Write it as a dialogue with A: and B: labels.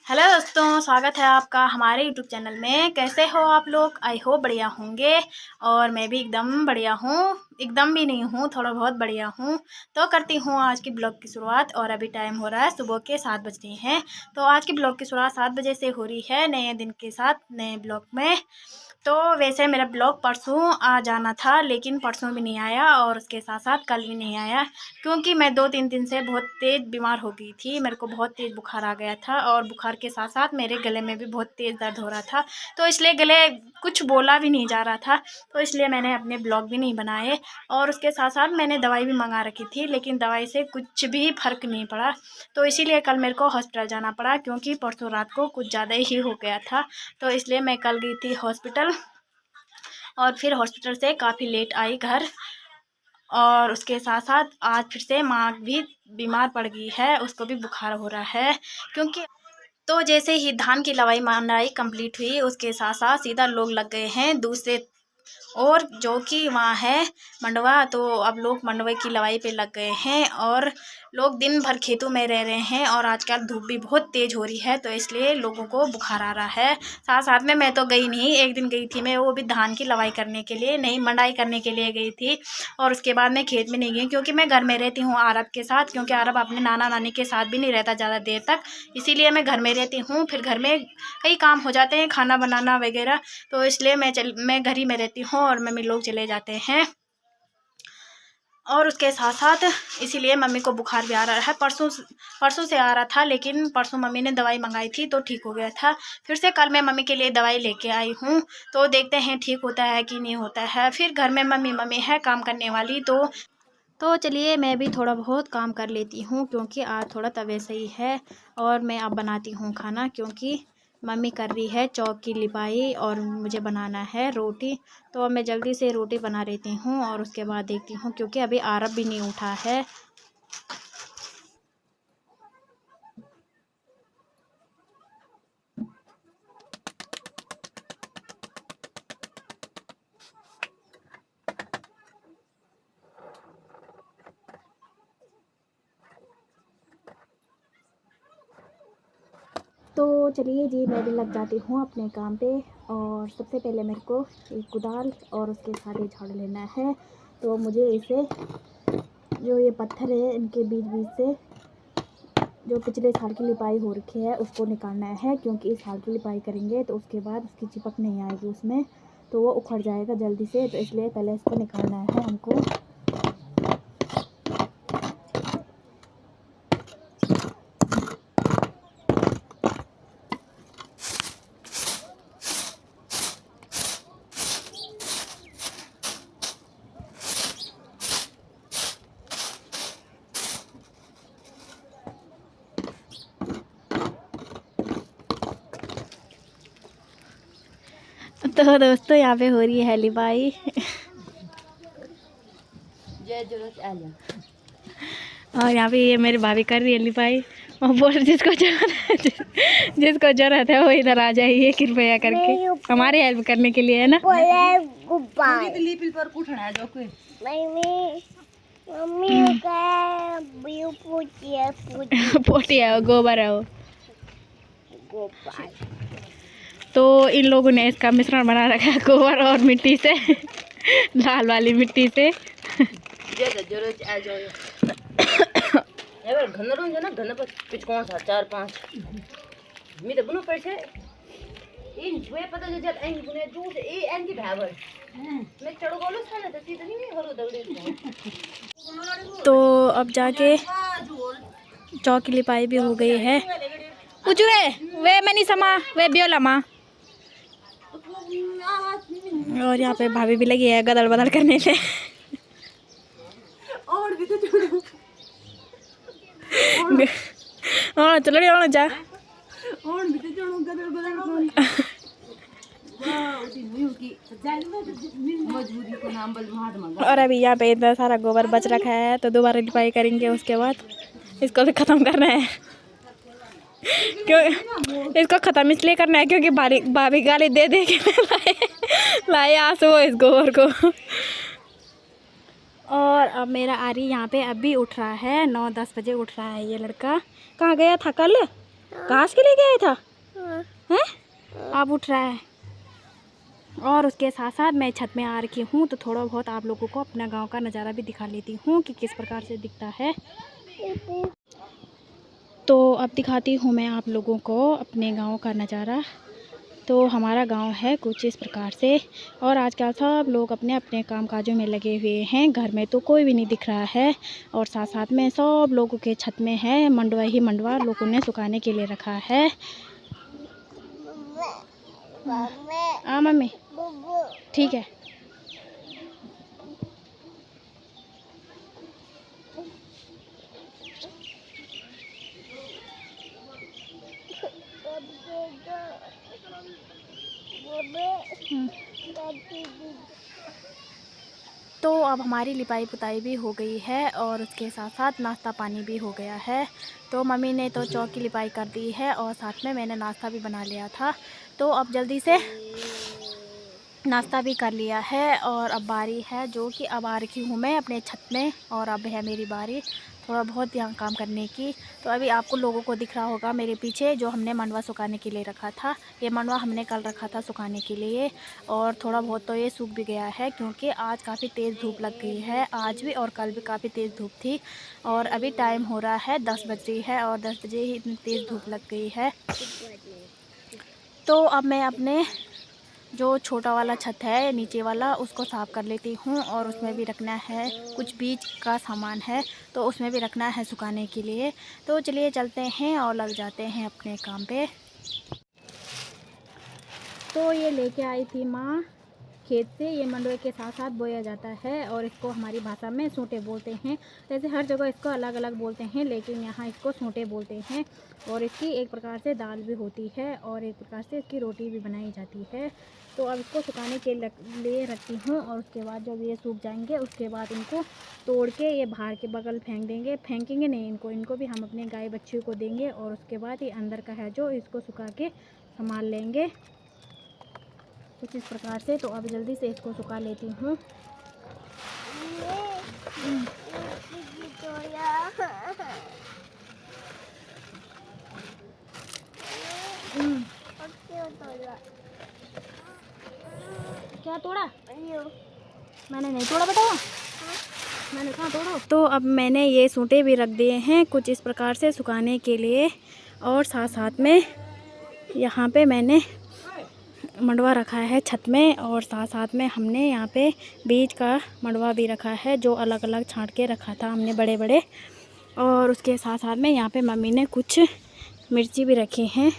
A: Hello दोस्तों, स्वागत है आपका हमारे यूट्यूब चैनल में। कैसे हो आप लोग? आई होप बढ़िया होंगे। और मैं भी एकदम बढ़िया हूँ, एकदम भी नहीं हूँ, थोड़ा बहुत बढ़िया हूँ। तो करती हूँ आज की ब्लॉग की शुरुआत। और अभी टाइम हो रहा है सुबह के 7 बज रहे हैं। तो आज की ब्लॉग की शुरुआत 7 बजे से हो रही है, नए दिन के साथ नए ब्लॉग में। तो वैसे मेरा ब्लॉग परसों आ जाना था, लेकिन परसों भी नहीं आया और उसके साथ साथ कल भी नहीं आया, क्योंकि मैं 2-3 दिन से बहुत तेज़ बीमार हो गई थी। मेरे को बहुत तेज़ बुखार आ गया था और बुखार के साथ साथ मेरे गले में भी बहुत तेज़ दर्द हो रहा था। तो इसलिए गले कुछ बोला भी नहीं जा रहा था, तो इसलिए मैंने अपने ब्लॉग भी नहीं बनाए। और उसके साथ साथ मैंने दवाई भी मंगा रखी थी, लेकिन दवाई से कुछ भी फ़र्क नहीं पड़ा। तो इसीलिए कल मेरे को हॉस्पिटल जाना पड़ा, क्योंकि परसों रात को कुछ ज़्यादा ही हो गया था। तो इसलिए मैं कल गई थी हॉस्पिटल, और फिर हॉस्पिटल से काफ़ी लेट आई घर। और उसके साथ साथ आज फिर से माँ भी बीमार पड़ गई है, उसको भी बुखार हो रहा है। क्योंकि तो जैसे ही धान की लवाई मंडाई कंप्लीट हुई, उसके साथ साथ सीधा लोग लग गए हैं दूसरे, और जो कि वहाँ है मंडवा। तो अब लोग मंडवे की लवाई पे लग गए हैं, और लोग दिन भर खेतों में रह रहे हैं। और आजकल धूप भी बहुत तेज़ हो रही है, तो इसलिए लोगों को बुखार आ रहा है। साथ साथ में मैं तो गई नहीं, एक दिन गई थी मैं, वो भी धान की लवाई करने के लिए नहीं, मंडाई करने के लिए गई थी। और उसके बाद मैं खेत में नहीं गई, क्योंकि मैं घर में रहती हूँ आरब के साथ, क्योंकि आरब अपने नाना नानी के साथ भी नहीं रहता ज़्यादा देर तक। इसीलिए मैं घर में रहती हूँ, फिर घर में कई काम हो जाते हैं, खाना बनाना वगैरह। तो इसलिए मैं घर ही में रहती हूँ और मम्मी लोग चले जाते हैं। और उसके साथ साथ इसीलिए मम्मी को बुखार भी आ रहा है। परसों से आ रहा था, लेकिन परसों मम्मी ने दवाई मंगाई थी तो ठीक हो गया था। फिर से कल मैं मम्मी के लिए दवाई लेके आई हूँ, तो देखते हैं ठीक होता है कि नहीं होता है। फिर घर में मम्मी है काम करने वाली, तो चलिए मैं भी थोड़ा बहुत काम कर लेती हूँ, क्योंकि आज थोड़ा तबीयत सही है। और मैं अब बनाती हूँ खाना, क्योंकि मम्मी कर रही है चौक की लिपाई और मुझे बनाना है रोटी। तो अब मैं जल्दी से रोटी बना लेती हूँ और उसके बाद देखती हूँ, क्योंकि अभी आरब भी नहीं उठा है। तो चलिए जी, मैं भी लग जाती हूँ अपने काम पे। और सबसे पहले मेरे को एक कुदाल और उसके साथ ही झाड़ू लेना है। तो मुझे इसे, जो ये पत्थर है इनके बीच बीच से जो पिछले साल की लिपाई हो रखी है उसको निकालना है, क्योंकि इस साल की लिपाई करेंगे तो उसके बाद उसकी चिपक नहीं आएगी उसमें, तो वो उखड़ जाएगा जल्दी से। तो इसलिए पहले इसको निकालना है हमको। तो दोस्तों यहाँ पे हो रही है लिपाई। और यहाँ पे ये मेरी भाभी कर रही है लिपाई। और बोल जिसको जरूरत है वो इधर आ जाइए कृपया करके, हमारी हेल्प करने के लिए, है ना। पोटी है, गोबर है वो। तो इन लोगों ने इसका मिश्रण बना रखा है गोबर और मिट्टी से, लाल वाली मिट्टी से। तो अब जाके चौकी लिपाई भी हो गई है। उजुए वे मनी समा वे बियोलमा। और यहाँ पे भाभी भी लगी है गदल बदल करने से। और भी तो छोड़ो, और चलो रे और जा, और भी तो छोड़ो गदल बदल। और अभी यहाँ पे इतना सारा गोबर बच रखा है, तो दोबारा लिपाई करेंगे उसके बाद इसको भी ख़त्म करना है। क्यों इसको ख़त्म इसलिए करना है, क्योंकि भाभी गाली दे दे के लाए आंसू इस गोबर को। और अब मेरा आरी यहाँ पे अभी उठ रहा है, 9-10 बजे उठ रहा है ये लड़का। कहाँ गया था कल? घास के लेके आया था हैं? अब उठ रहा है। और उसके साथ साथ मैं छत में आ रखी हूँ तो थोड़ा बहुत आप लोगों को अपना गांव का नज़ारा भी दिखा लेती हूँ कि किस प्रकार से दिखता है। तो अब दिखाती हूँ मैं आप लोगों को अपने गांव का नज़ारा। तो हमारा गांव है कुछ इस प्रकार से, और आजकल सब लोग अपने अपने कामकाजों में लगे हुए हैं। घर में तो कोई भी नहीं दिख रहा है, और साथ साथ में सब लोगों के छत में है मंडवा ही मंडवा लोगों ने सुखाने के लिए रखा है। हाँ मम्मी ठीक है। तो अब हमारी लिपाई पुताई भी हो गई है और उसके साथ साथ नाश्ता पानी भी हो गया है। तो मम्मी ने तो चौक की लिपाई कर दी है और साथ में मैंने नाश्ता भी बना लिया था। तो अब जल्दी से नाश्ता भी कर लिया है और अब बारी है जो कि अब आ रखी हूँ मैं अपने छत में, और अब है मेरी बारी थोड़ा बहुत यहाँ काम करने की। तो अभी आपको लोगों को दिख रहा होगा मेरे पीछे जो हमने मंडवा सुखाने के लिए रखा था। ये मंडवा हमने कल रखा था सुखाने के लिए, और थोड़ा बहुत तो ये सूख भी गया है क्योंकि आज काफ़ी तेज़ धूप लग गई है। आज भी और कल भी काफ़ी तेज़ धूप थी, और अभी टाइम हो रहा है 10 बज रही है और 10 बजे ही इतनी तेज़ धूप लग गई है। तो अब मैं अपने जो छोटा वाला छत है नीचे वाला उसको साफ़ कर लेती हूँ, और उसमें भी रखना है कुछ बीज का सामान है तो उसमें भी रखना है सुखाने के लिए। तो चलिए चलते हैं और लग जाते हैं अपने काम पे। तो ये लेके आई थी माँ खेत से, ये मंडवे के साथ साथ बोया जाता है और इसको हमारी भाषा में सूंटे बोलते हैं। वैसे हर जगह इसको अलग अलग बोलते हैं लेकिन यहाँ इसको सूंटे बोलते हैं। और इसकी एक प्रकार से दाल भी होती है और एक प्रकार से इसकी रोटी भी बनाई जाती है। तो अब इसको सुखाने के लिए रखती हूँ, और उसके बाद जब ये सूख जाएंगे उसके बाद इनको तोड़ के ये बाहर के बगल फेंक देंगे। फेंकेंगे नहीं इनको भी हम अपने गाय बच्ची को देंगे, और उसके बाद ये अंदर का है जो इसको सुखा के संभाल लेंगे कुछ इस प्रकार से। तो अब जल्दी से इसको सुखा लेती हूँ। क्या तोड़ा? मैंने नहीं तोड़ा बेटा, मैंने कहाँ तोड़ा। तो अब मैंने ये सूंटे भी रख दिए हैं कुछ इस प्रकार से सुखाने के लिए, और साथ साथ में यहाँ पे मैंने मंडवा रखा है छत में, और साथ साथ में हमने यहाँ पे बीज का मंडवा भी रखा है जो अलग अलग छांट के रखा था हमने बड़े बड़े। और उसके साथ साथ में यहाँ पे मम्मी ने कुछ मिर्ची भी रखी हैं